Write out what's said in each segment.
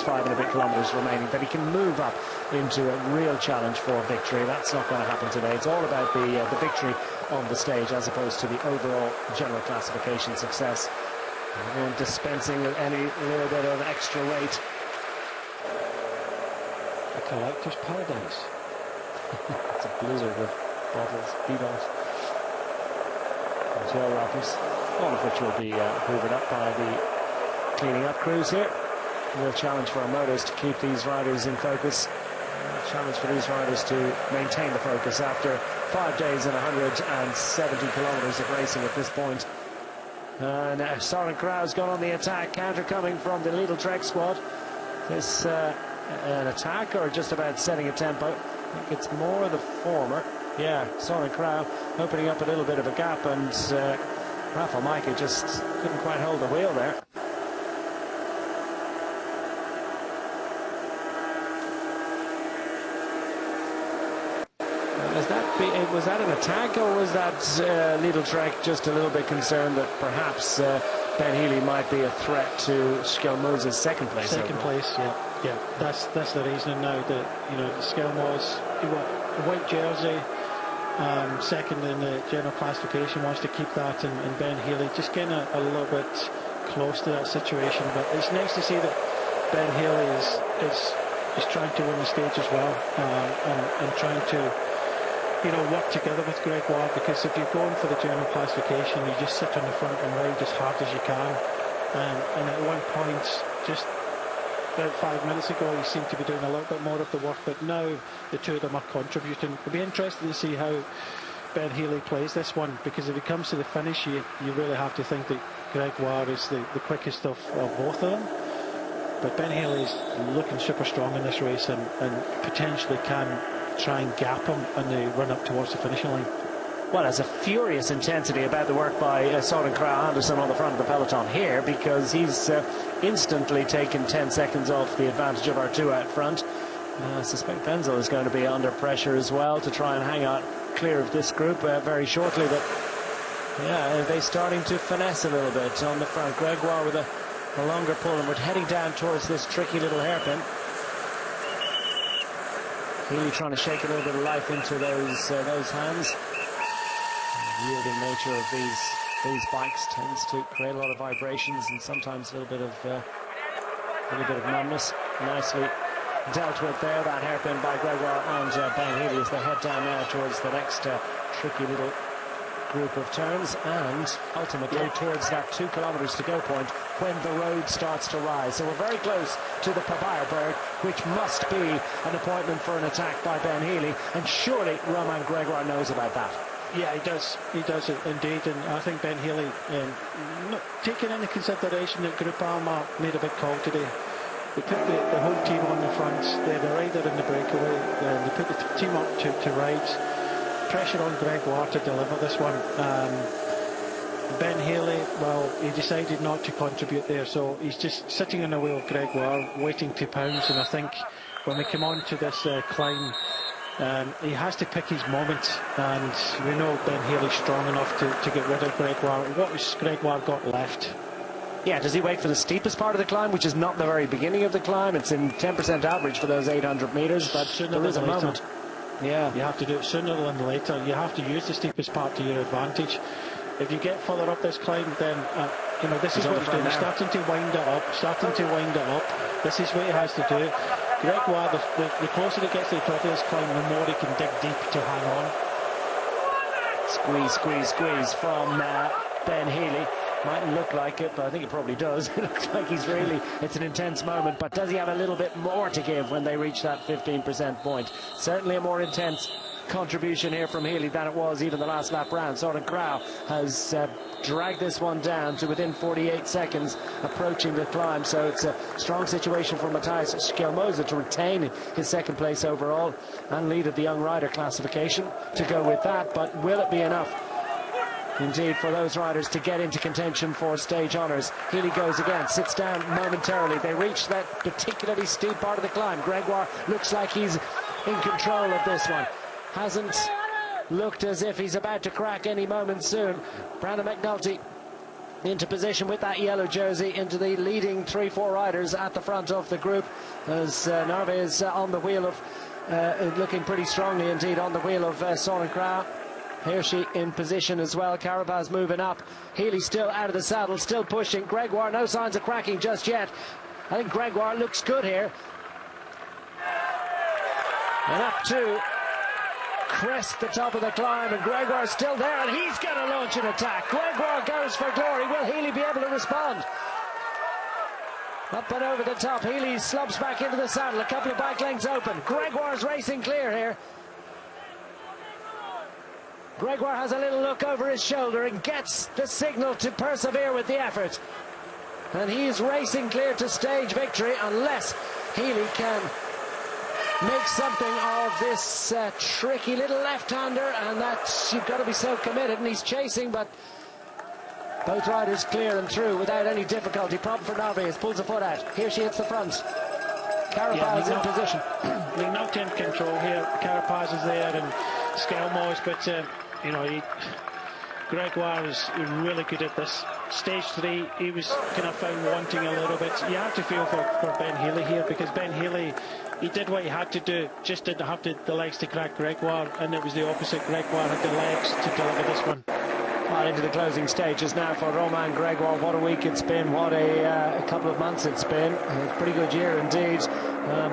5 and a bit kilometres remaining, that he can move up into a real challenge for victory. That's not going to happen today. It's all about the victory on the stage as opposed to the overall general classification success. Everyone dispensing any little bit of extra weight. A collector's paradise. It's a blizzard of bottles, bidons, and gel wrappers, all of which will be hoovered up by the cleaning up crews here. A real challenge for our motors to keep these riders in focus. A challenge for these riders to maintain the focus after 5 days and 170 kilometres of racing at this point. And Soudal-Quickstep's gone on the attack, counter coming from the Lidl Trek squad. This an attack or just about setting a tempo? I think it's more the former. Yeah, Soudal-Quickstep opening up a little bit of a gap, and Rafa Micah just couldn't quite hold the wheel there. Was that an attack, or was that Lidl Trek just a little bit concerned that perhaps Ben Healy might be a threat to Skelmose's second place? Second place, yeah. That's the reason now that Skelmose, a white jersey, second in the general classification, wants to keep that, and Ben Healy just getting a little bit close to that situation. But it's nice to see that Ben Healy is trying to win the stage as well, and trying to work together with Gregoire, because if you're going for the general classification, you just sit on the front and ride as hard as you can. And at one point, just about 5 minutes ago, he seemed to be doing a little bit more of the work, but now the two of them are contributing. It'll be interesting to see how Ben Healy plays this one, because if he comes to the finish, you really have to think that Gregoire is the quickest of both of them. But Ben Healy is looking super strong in this race, and potentially can try and gap him on the run up towards the finishing line. Well, there's a furious intensity about the work by Soudal-Quickstep Anderson on the front of the peloton here, because he's instantly taken 10 seconds off the advantage of our two out front. I suspect Benzel is going to be under pressure as well to try and hang out clear of this group very shortly. But yeah, they're starting to finesse a little bit on the front. Gregoire with a longer pull, and we're heading down towards this tricky little hairpin. Really trying to shake a little bit of life into those hands. The yielding nature of these bikes tends to create a lot of vibrations and sometimes a little bit of numbness. Nicely dealt with there, that hairpin by Gregoire and Ben Healy, as they head down now towards the next tricky little group of turns, and ultimately towards that 2 kilometres to go point when the road starts to rise. So we're very close to the Paparberg, which must be an appointment for an attack by Ben Healy, and surely Romain Gregoire knows about that. Yeah, he does indeed, and I think Ben Healy, taking into consideration that Groupama made a big call today. They put the whole team on the front. They had a rider in the breakaway, they put the team up to ride. Pressure on Gregoire to deliver this one. Ben Healy, well, he decided not to contribute there, so he's just sitting in the wheel of Gregoire, waiting to pounce. And I think when we come on to this climb, he has to pick his moment, and we know Ben Healy's strong enough to get rid of Gregoire. What has Gregoire got left? Yeah, does he wait for the steepest part of the climb, which is not the very beginning of the climb? It's in 10% average for those 800 metres, but there is a moment. Yeah, you have to do it sooner than later. You have to use the steepest part to your advantage. If you get further up this climb, then this is what he's doing. He's starting to wind it up. This is what he has to do. Gregoire, the closer he gets to the top of this climb, the more he can dig deep to hang on. Squeeze from Ben Healy. Mightn't look like it, but I think it probably does. It looks like it's an intense moment, but does he have a little bit more to give when they reach that 15% point? Certainly a more intense contribution here from Healy than it was even the last lap round. Soudal-Quickstep has dragged this one down to within 48 seconds approaching the climb, so it's a strong situation for Matthias Skelmose to retain his second place overall and lead at the young rider classification to go with that. But will it be enough indeed for those riders to get into contention for stage honours? Healy goes again, sits down momentarily. They reach that particularly steep part of the climb. Gregoire looks like he's in control of this one. Hasn't looked as if he's about to crack any moment soon. Brandon McNulty into position with that yellow jersey, into the leading 3-4 riders at the front of the group, as Narvaez on the wheel of looking pretty strongly indeed on the wheel of Soren Krauss. Hirschi in position as well. Carapaz moving up. Healy still out of the saddle, still pushing. Gregoire, no signs of cracking just yet. I think Gregoire looks good here. And up to crest the top of the climb, and Gregoire's still there, and he's going to launch an attack. Gregoire goes for glory. Will Healy be able to respond? Up and over the top. Healy slumps back into the saddle. A couple of bike lengths open. Gregoire's racing clear here. Gregoire has a little look over his shoulder and gets the signal to persevere with the effort. And he's racing clear to stage victory, unless Healy can make something of this tricky little left-hander, and that you've got to be so committed. And he's chasing, but both riders clear and through without any difficulty. Problem for Narvaez, pulls a foot out. Here she hits the front. Carapaz in position. They knocked in control here. Carapaz is there and Skelmos, but you know, Gregoire is really good at this. Stage 3, he was kind of found wanting a little bit. You have to feel for Ben Healy here, because Ben Healy, he did what he had to do, just didn't have the legs to crack Gregoire, and it was the opposite. Gregoire had the legs to deliver this one. Well, into the closing stages now for Romain Gregoire. What a week it's been, what a couple of months it's been. A pretty good year indeed.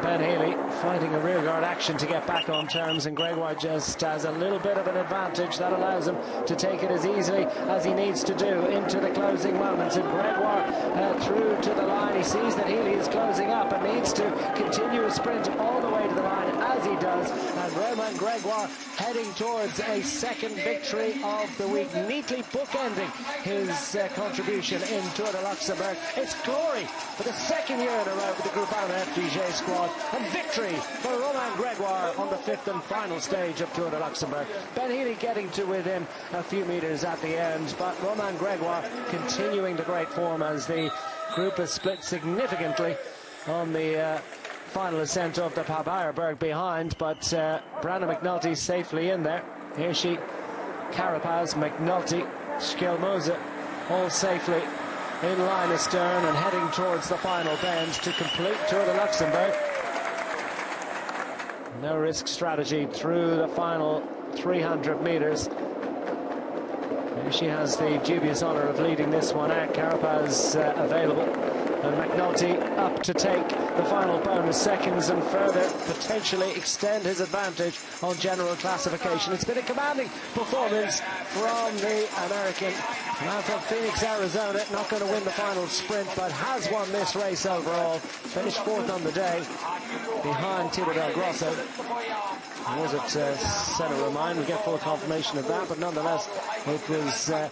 Ben Healy fighting a rearguard action to get back on terms, and Gregoire just has a little bit of an advantage that allows him to take it as easily as he needs to do into the closing moments. And Gregoire through to the line. He sees that Healy is closing up and needs to continue a sprint all the way to the line, as he does. And Romain Gregoire heading towards a second victory of the week, neatly bookending his contribution in Tour de Luxembourg. It's glory for the second year in a row for the Groupama FDJ squad, and victory for Romain Gregoire on the 5th and final stage of Tour de Luxembourg. Ben Healy getting to within a few metres at the end, but Romain Gregoire continuing the great form as the group has split significantly on the final ascent of the Paparberg behind, but Brandon McNulty safely in there. Here she, Carapaz, McNulty, Skelmose, all safely in line astern and heading towards the final bend to complete Tour de Luxembourg. No risk strategy through the final 300 metres. Here she has the dubious honour of leading this one out. Carapaz available, and McNulty up to take the final bonus seconds and further potentially extend his advantage on general classification. It's been a commanding performance from the American man from Phoenix, Arizona. Not going to win the final sprint, but has won this race overall. Finished 4th on the day behind Tito Del Grosso. Was it Senna Romain? We get full confirmation of that, but nonetheless it was